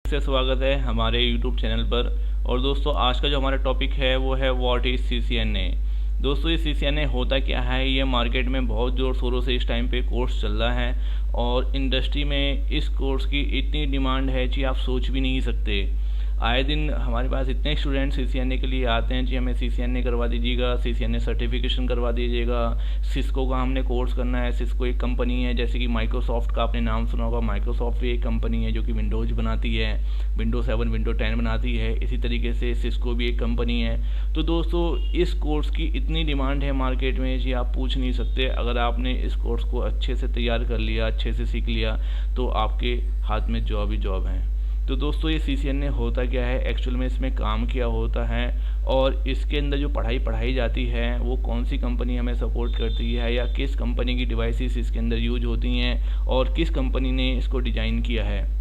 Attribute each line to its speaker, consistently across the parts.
Speaker 1: से स्वागत है हमारे YouTube चैनल पर। और दोस्तों आज का जो हमारा टॉपिक है वो है व्हाट इज़ CCNA। दोस्तों ये CCNA होता क्या है, ये मार्केट में बहुत ज़ोर शोरों से इस टाइम पे कोर्स चल रहा है और इंडस्ट्री में इस कोर्स की इतनी डिमांड है कि आप सोच भी नहीं सकते। आए दिन हमारे पास इतने स्टूडेंट CCNA के लिए आते हैं कि हमें CCNA करवा दीजिएगा, CCNA सर्टिफिकेशन करवा दीजिएगा। सिस्को का हमने कोर्स करना है। सिस्को एक कंपनी है, जैसे कि माइक्रोसॉफ्ट का आपने नाम सुना होगा। माइक्रोसॉफ्ट भी एक कंपनी है जो कि विंडोज़ बनाती है, विंडोज 7 विंडोज 10 बनाती है। इसी तरीके से सिस्को भी एक कंपनी है। तो दोस्तों इस कोर्स की इतनी डिमांड है मार्केट में जी आप पूछ नहीं सकते। अगर आपने इस कोर्स को अच्छे से तैयार कर लिया, अच्छे से सीख लिया, तो आपके हाथ में जॉब ही जॉब है। तो दोस्तों ये CCNA होता क्या है, एक्चुअल में इसमें काम क्या होता है और इसके अंदर जो पढ़ाई जाती है वो कौन सी कंपनी हमें सपोर्ट करती है या किस कंपनी की डिवाइसेस इसके अंदर यूज होती हैं और किस कंपनी ने इसको डिज़ाइन किया है।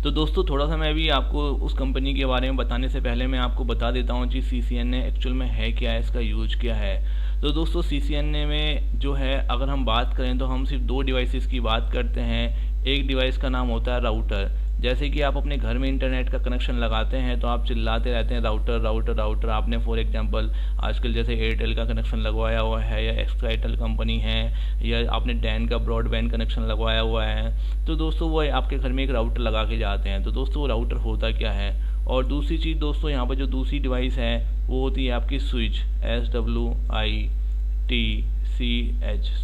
Speaker 1: तो दोस्तों थोड़ा सा मैं अभी आपको उस कंपनी के बारे में बताने से पहले मैं आपको बता देता हूँ कि CCNA एक्चुअल में है क्या है, इसका यूज क्या है। तो दोस्तों CCNA में जो है अगर हम बात करें तो हम सिर्फ 2 डिवाइसेस की बात करते हैं। एक डिवाइस का नाम होता है राउटर। जैसे कि आप अपने घर में इंटरनेट का कनेक्शन लगाते हैं तो आप चिल्लाते रहते हैं राउटर राउटर राउटर। आपने फॉर एग्जांपल आजकल जैसे एयरटेल का कनेक्शन लगवाया हुआ है या एक्सट्राइटल कंपनी है या आपने डैन का ब्रॉडबैंड कनेक्शन लगवाया हुआ है, तो दोस्तों वो आपके घर में एक राउटर लगा के जाते हैं। तो दोस्तों वो राउटर होता क्या है। और दूसरी चीज़ दोस्तों यहाँ पर जो दूसरी डिवाइस है वो होती है आपकी स्विच, SWITCH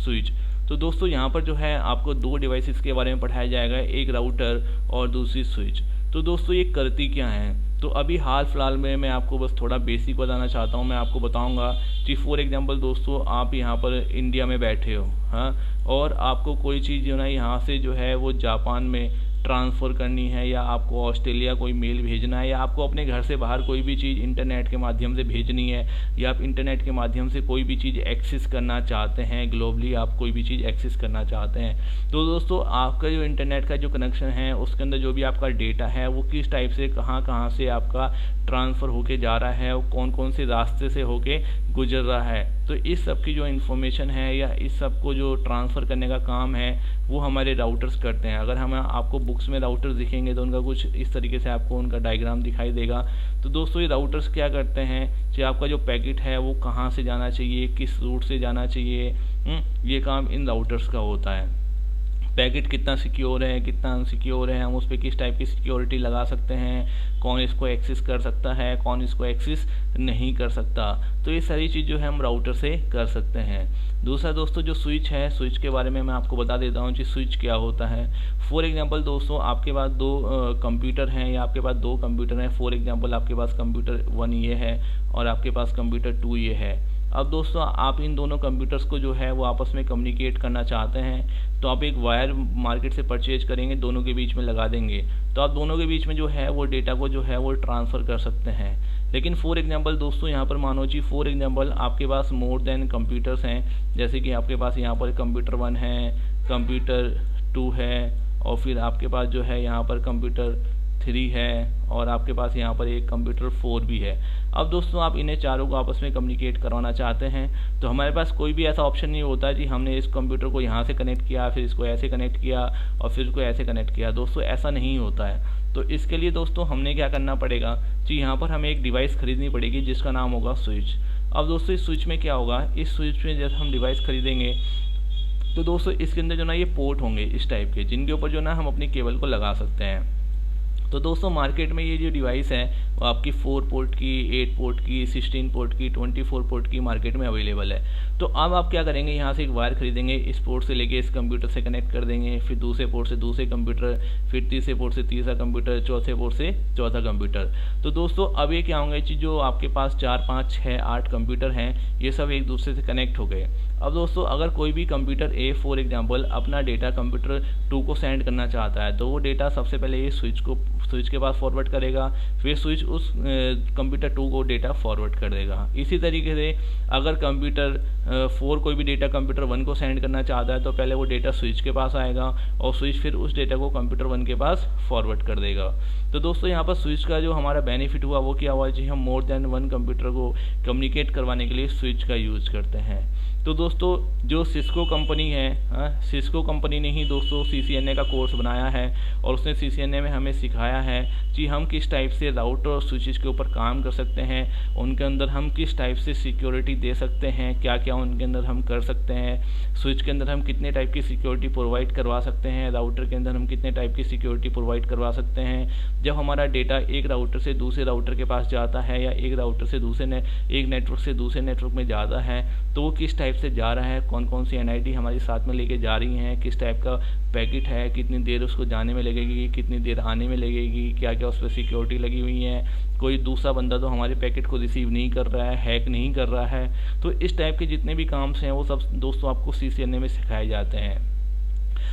Speaker 1: स्विच। तो दोस्तों यहाँ पर जो है आपको 2 डिवाइसेस के बारे में पढ़ाया जाएगा, एक राउटर और दूसरी स्विच। तो दोस्तों ये करती क्या हैं, तो अभी हाल फिलहाल में मैं आपको बस थोड़ा बेसिक बताना चाहता हूँ। मैं आपको बताऊँगा कि फॉर एग्जांपल दोस्तों आप यहाँ पर इंडिया में बैठे हो, हाँ, और आपको कोई चीज़ जो ना यहाँ से जो है वो जापान में ट्रांसफ़र करनी है या आपको ऑस्ट्रेलिया कोई मेल भेजना है या आपको अपने घर से बाहर कोई भी चीज़ इंटरनेट के माध्यम से भेजनी है या आप इंटरनेट के माध्यम से कोई भी चीज़ एक्सेस करना चाहते हैं, ग्लोबली आप कोई भी चीज़ एक्सेस करना चाहते हैं, तो दोस्तों आपका जो इंटरनेट का जो कनेक्शन है उसके अंदर जो भी आपका डेटा है वो किस टाइप से कहाँ से आपका ट्रांसफ़र होके जा रहा है और कौन कौन से रास्ते से होके गुजर रहा है। तो इस सब की जो इन्फॉर्मेशन है या इस सब को जो ट्रांसफ़र करने का काम है वो हमारे राउटर्स करते हैं। अगर हम आपको बुक्स में राउटर्स दिखेंगे तो उनका कुछ इस तरीके से आपको उनका डायग्राम दिखाई देगा। तो दोस्तों ये राउटर्स क्या करते हैं कि आपका जो पैकेट है वो कहाँ से जाना चाहिए, किस रूट से जाना चाहिए, ये काम इन राउटर्स का होता है। पैकेट कितना सिक्योर है, कितना अनसिक्योर है, हम उस पर किस टाइप की सिक्योरिटी लगा सकते हैं, कौन इसको एक्सेस कर सकता है, कौन इसको एक्सेस नहीं कर सकता। तो ये सारी चीज़ जो है हम राउटर से कर सकते हैं। दूसरा दोस्तों जो स्विच है, स्विच के बारे में मैं आपको बता देता हूँ कि स्विच क्या होता है। फॉर एग्जांपल दोस्तों आपके पास 2 कंप्यूटर हैं या आपके पास 2 कंप्यूटर हैं। फॉर एग्जांपल आपके पास कंप्यूटर 1 ये है और आपके पास कंप्यूटर 2 ये है। अब दोस्तों आप इन दोनों कंप्यूटर्स को जो है वो आपस में कम्युनिकेट करना चाहते हैं तो आप एक वायर मार्केट से परचेज करेंगे, दोनों के बीच में लगा देंगे, तो आप दोनों के बीच में जो है वो डेटा को जो है वो ट्रांसफ़र कर सकते हैं। लेकिन फॉर एग्जांपल दोस्तों यहाँ पर मानो जी फॉर एग्जांपल आपके पास मोर देन कंप्यूटर्स हैं, जैसे कि आपके पास यहाँ पर कंप्यूटर 1 है, कंप्यूटर 2 है और फिर आपके पास जो है यहाँ पर कंप्यूटर 3 है और आपके पास यहाँ पर एक कंप्यूटर 4 भी है। अब दोस्तों आप इन्हें चारों को आपस में कम्युनिकेट करवाना चाहते हैं तो हमारे पास कोई भी ऐसा ऑप्शन नहीं होता कि हमने इस कंप्यूटर को यहाँ से कनेक्ट किया, फिर इसको ऐसे कनेक्ट किया और फिर इसको ऐसे कनेक्ट किया। दोस्तों ऐसा नहीं होता है। तो इसके लिए दोस्तों हमने क्या करना पड़ेगा कि यहाँ पर हमें एक डिवाइस खरीदनी पड़ेगी जिसका नाम होगा स्विच। अब दोस्तों इस स्विच में क्या होगा, इस स्विच में जब हम डिवाइस खरीदेंगे तो दोस्तों इसके अंदर जो ना ये पोर्ट होंगे इस टाइप के, जिनके ऊपर जो ना हम अपनी केबल को लगा सकते हैं। तो दोस्तों मार्केट में ये जो डिवाइस है वो आपकी 4 पोर्ट की, 8 पोर्ट की, 16 पोर्ट की, 24 पोर्ट की मार्केट में अवेलेबल है। तो अब आप क्या करेंगे, यहाँ से एक वायर खरीदेंगे, इस पोर्ट से लेके इस कंप्यूटर से कनेक्ट कर देंगे, फिर दूसरे पोर्ट से दूसरे कंप्यूटर, फिर तीसरे पोर्ट से तीसरा कंप्यूटर, चौथे पोर्ट से चौथा कंप्यूटर। तो दोस्तों अब ये क्या होंगे कि जो आपके पास 4, 5, 6, 8 कंप्यूटर हैं ये सब एक दूसरे से कनेक्ट हो गए। अब दोस्तों अगर कोई भी कंप्यूटर ए फॉर एग्जांपल अपना डेटा कंप्यूटर 2 को सेंड करना चाहता है तो वो डेटा सबसे पहले ये स्विच के पास फॉरवर्ड करेगा, फिर स्विच उस कंप्यूटर 2 को डेटा फॉरवर्ड कर देगा। इसी तरीके से अगर कंप्यूटर 4 कोई भी डेटा कंप्यूटर 1 को सेंड करना चाहता है तो पहले वो डेटा स्विच के पास आएगा और स्विच फिर उस डेटा को कंप्यूटर 1 के पास फॉरवर्ड कर देगा। तो दोस्तों यहाँ पर स्विच का जो हमारा बेनिफिट हुआ वो क्या हुआ जी, हम मोर देन 1 कंप्यूटर को कम्युनिकेट करवाने के लिए स्विच का यूज़ करते हैं। तो दोस्तों जो सिस्को कंपनी है, सिस्को कंपनी ने ही दोस्तों CCNA का कोर्स बनाया है और उसने CCNA में हमें सिखाया है कि हम किस टाइप से राउटर और स्विचेस के ऊपर काम कर सकते हैं, उनके अंदर हम किस टाइप से सिक्योरिटी दे सकते हैं, क्या क्या उनके अंदर हम कर सकते हैं, स्विच के अंदर हम कितने टाइप की सिक्योरिटी प्रोवाइड करवा सकते हैं, राउटर के अंदर हम कितने टाइप की सिक्योरिटी प्रोवाइड करवा सकते हैं। जब हमारा डेटा एक राउटर से दूसरे राउटर के पास जाता है या एक राउटर से एक नेटवर्क से दूसरे नेटवर्क में जाता है तो वो किस टाइप से जा रहा है, कौन कौन सी NID हमारे साथ में लेके जा रही हैं, किस टाइप का पैकेट है, कितनी देर उसको जाने में लगेगी, कितनी देर आने में लगेगी, क्या क्या उस पर सिक्योरिटी लगी हुई है, कोई दूसरा बंदा तो हमारे पैकेट को रिसीव नहीं कर रहा है, हैक नहीं कर रहा है। तो इस टाइप के जितने भी काम हैं वो सब दोस्तों आपको CCNA में सिखाए जाते हैं।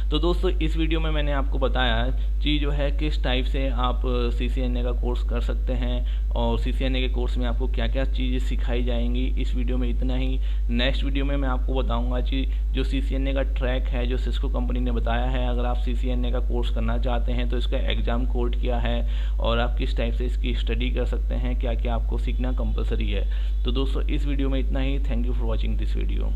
Speaker 1: तो दोस्तों इस वीडियो में मैंने आपको बताया कि जो है किस टाइप से आप CCNA का कोर्स कर सकते हैं और CCNA के कोर्स में आपको क्या क्या चीज़ें सिखाई जाएंगी। इस वीडियो में इतना ही। नेक्स्ट वीडियो में मैं आपको बताऊंगा कि जो CCNA का ट्रैक है जो सिस्को कंपनी ने बताया है, अगर आप CCNA का कोर्स करना चाहते हैं तो इसका एग्ज़ाम कोड क्या है और आप किस टाइप से इसकी स्टडी कर सकते हैं, क्या क्या आपको सीखना कंपलसरी है। तो दोस्तों इस वीडियो में इतना ही। Thank you for watching this video.